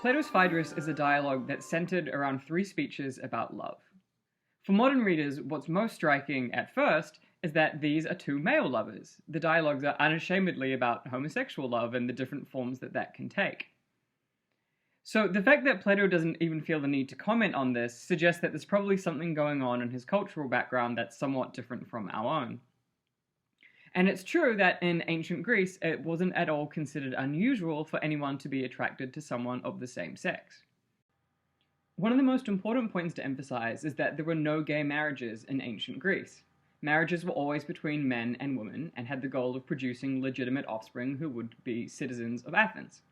Plato's Phaedrus is a dialogue that's centered around three speeches about love. For modern readers, what's most striking at first is that these are two male lovers. The dialogues are unashamedly about homosexual love and the different forms that can take. So the fact that Plato doesn't even feel the need to comment on this suggests that there's probably something going on in his cultural background that's somewhat different from our own. And it's true that in ancient Greece, it wasn't at all considered unusual for anyone to be attracted to someone of the same sex. One of the most important points to emphasize is that there were no gay marriages in ancient Greece. Marriages were always between men and women and had the goal of producing legitimate offspring who would be citizens of Athens.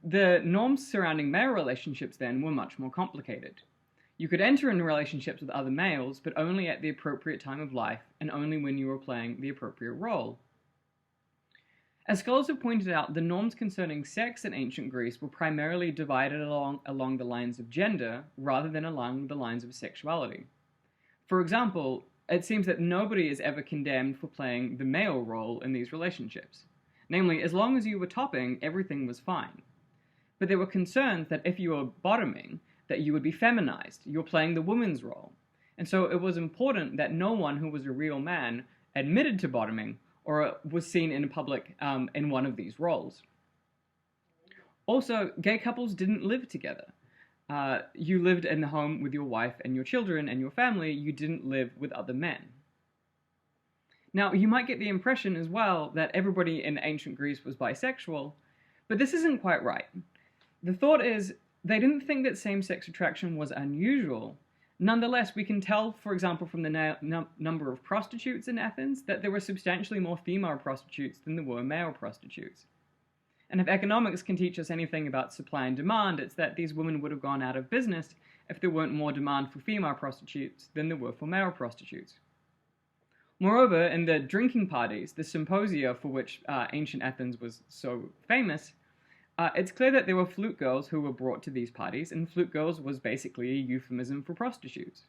The norms surrounding male relationships then were much more complicated. You could enter into relationships with other males, but only at the appropriate time of life and only when you were playing the appropriate role. As scholars have pointed out, the norms concerning sex in ancient Greece were primarily divided along the lines of gender rather than along the lines of sexuality. For example, it seems that nobody is ever condemned for playing the male role in these relationships. Namely, as long as you were topping, everything was fine. But there were concerns that if you were bottoming, that you would be feminized, you're playing the woman's role. And so it was important that no one who was a real man admitted to bottoming or was seen in public in one of these roles. Also, gay couples didn't live together. You lived in the home with your wife and your children and your family, you didn't live with other men. Now, you might get the impression as well that everybody in ancient Greece was bisexual, but this isn't quite right. The thought is, they didn't think that same-sex attraction was unusual. Nonetheless, we can tell, for example, from the number of prostitutes in Athens, that there were substantially more female prostitutes than there were male prostitutes. And if economics can teach us anything about supply and demand, it's that these women would have gone out of business if there weren't more demand for female prostitutes than there were for male prostitutes. Moreover, in the drinking parties, the symposia for which ancient Athens was so famous, it's clear that there were flute girls who were brought to these parties, and flute girls was basically a euphemism for prostitutes.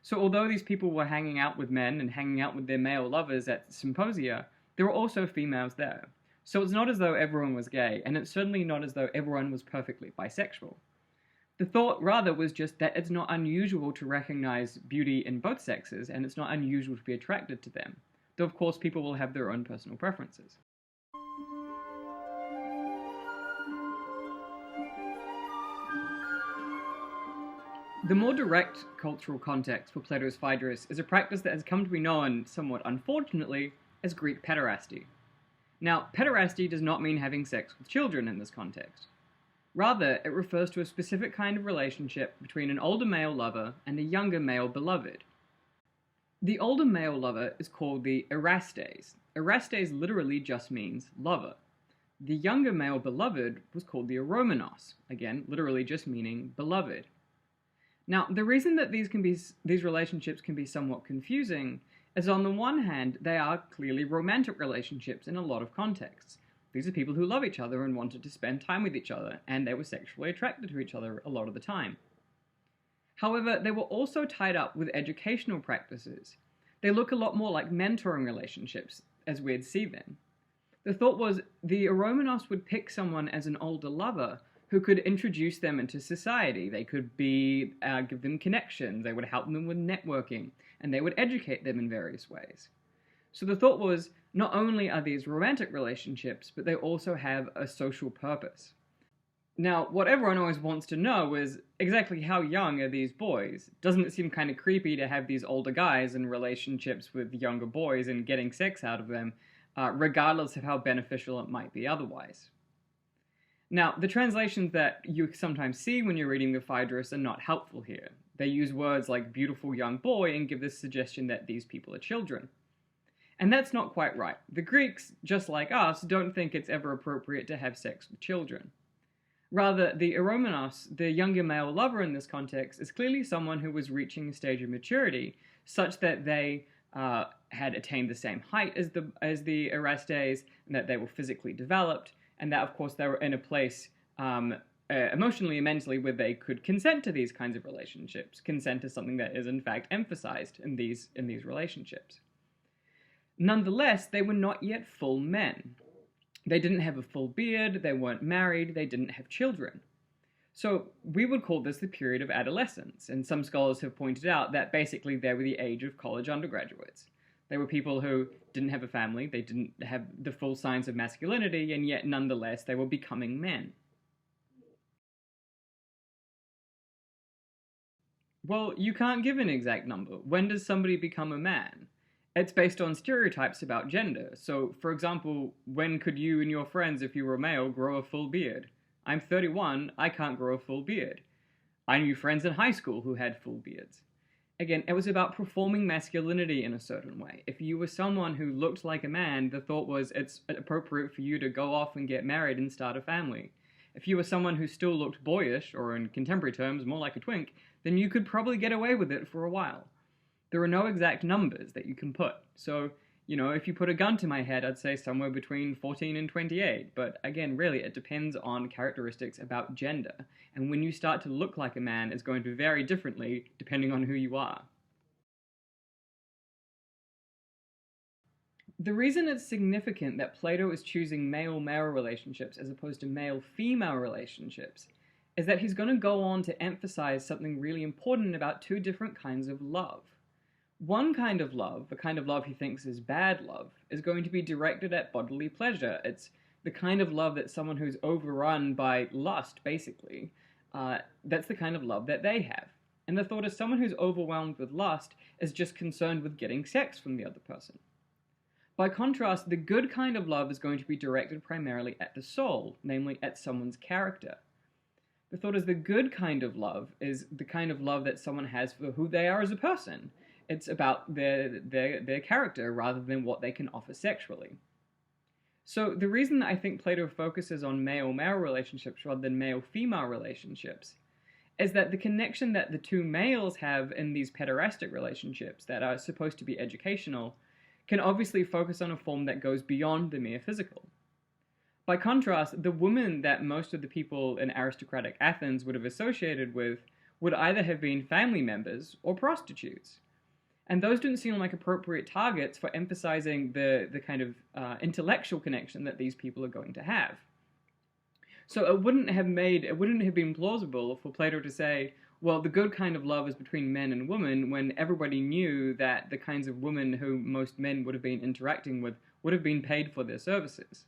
So although these people were hanging out with men and hanging out with their male lovers at symposia, there were also females there. So it's not as though everyone was gay, and it's certainly not as though everyone was perfectly bisexual. The thought, rather, was just that it's not unusual to recognize beauty in both sexes, and it's not unusual to be attracted to them, though of course people will have their own personal preferences. The more direct cultural context for Plato's Phaedrus is a practice that has come to be known, somewhat unfortunately, as Greek pederasty. Now, pederasty does not mean having sex with children in this context. Rather, it refers to a specific kind of relationship between an older male lover and a younger male beloved. The older male lover is called the erastes. Erastes literally just means lover. The younger male beloved was called the eromenos, again, literally just meaning beloved. Now, the reason that these relationships can be somewhat confusing is, on the one hand, they are clearly romantic relationships in a lot of contexts. These are people who love each other and wanted to spend time with each other, and they were sexually attracted to each other a lot of the time. However, they were also tied up with educational practices. They look a lot more like mentoring relationships, as we'd see them. The thought was the eromenos would pick someone as an older lover who could introduce them into society. They could give them connections, they would help them with networking, and they would educate them in various ways. So the thought was, not only are these romantic relationships, but they also have a social purpose. Now, what everyone always wants to know is, exactly how young are these boys? Doesn't it seem kind of creepy to have these older guys in relationships with younger boys and getting sex out of them, regardless of how beneficial it might be otherwise? Now, the translations that you sometimes see when you're reading the Phaedrus are not helpful here. They use words like beautiful young boy and give this suggestion that these people are children. And that's not quite right. The Greeks, just like us, don't think it's ever appropriate to have sex with children. Rather, the eromenos, the younger male lover in this context, is clearly someone who was reaching a stage of maturity such that they had attained the same height as the erastes, and that they were physically developed, and that, of course, they were in a place emotionally and mentally where they could consent to these kinds of relationships. Consent is something that is, in fact, emphasized in these relationships. Nonetheless, they were not yet full men. They didn't have a full beard, they weren't married, they didn't have children. So we would call this the period of adolescence, and some scholars have pointed out that basically they were the age of college undergraduates. They were people who didn't have a family, they didn't have the full signs of masculinity, and yet nonetheless they were becoming men. Well, you can't give an exact number. When does somebody become a man? It's based on stereotypes about gender. So, for example, when could you and your friends, if you were a male, grow a full beard? I'm 31, I can't grow a full beard. I knew friends in high school who had full beards. Again, it was about performing masculinity in a certain way. If you were someone who looked like a man, the thought was it's appropriate for you to go off and get married and start a family. If you were someone who still looked boyish, or in contemporary terms, more like a twink, then you could probably get away with it for a while. There are no exact numbers that you can put. So, if you put a gun to my head, I'd say somewhere between 14 and 28. But again, really, it depends on characteristics about gender. And when you start to look like a man, it's going to vary differently depending on who you are. The reason it's significant that Plato is choosing male-male relationships as opposed to male-female relationships is that he's going to go on to emphasize something really important about two different kinds of love. One kind of love, the kind of love he thinks is bad love, is going to be directed at bodily pleasure. It's the kind of love that someone who's overrun by lust, basically, that's the kind of love that they have. And the thought is someone who's overwhelmed with lust is just concerned with getting sex from the other person. By contrast, the good kind of love is going to be directed primarily at the soul, namely at someone's character. The thought is the good kind of love is the kind of love that someone has for who they are as a person. It's about their character rather than what they can offer sexually. So the reason that I think Plato focuses on male-male relationships rather than male-female relationships is that the connection that the two males have in these pederastic relationships that are supposed to be educational can obviously focus on a form that goes beyond the mere physical. By contrast, the women that most of the people in aristocratic Athens would have associated with would either have been family members or prostitutes. And those didn't seem like appropriate targets for emphasizing the kind of intellectual connection that these people are going to have. So it wouldn't have been plausible for Plato to say, well, the good kind of love is between men and women, when everybody knew that the kinds of women who most men would have been interacting with would have been paid for their services.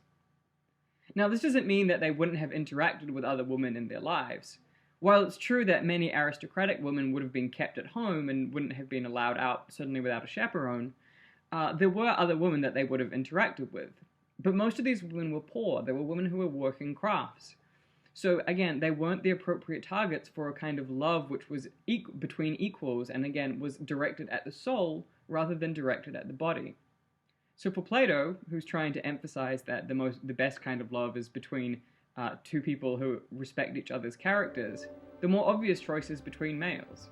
Now, this doesn't mean that they wouldn't have interacted with other women in their lives. While it's true that many aristocratic women would have been kept at home and wouldn't have been allowed out, certainly without a chaperone, there were other women that they would have interacted with. But most of these women were poor. They were women who were working crafts. So again, they weren't the appropriate targets for a kind of love which was between equals, and again, was directed at the soul rather than directed at the body. So for Plato, who's trying to emphasize that the best kind of love is between two people who respect each other's characters, the more obvious choice is between males.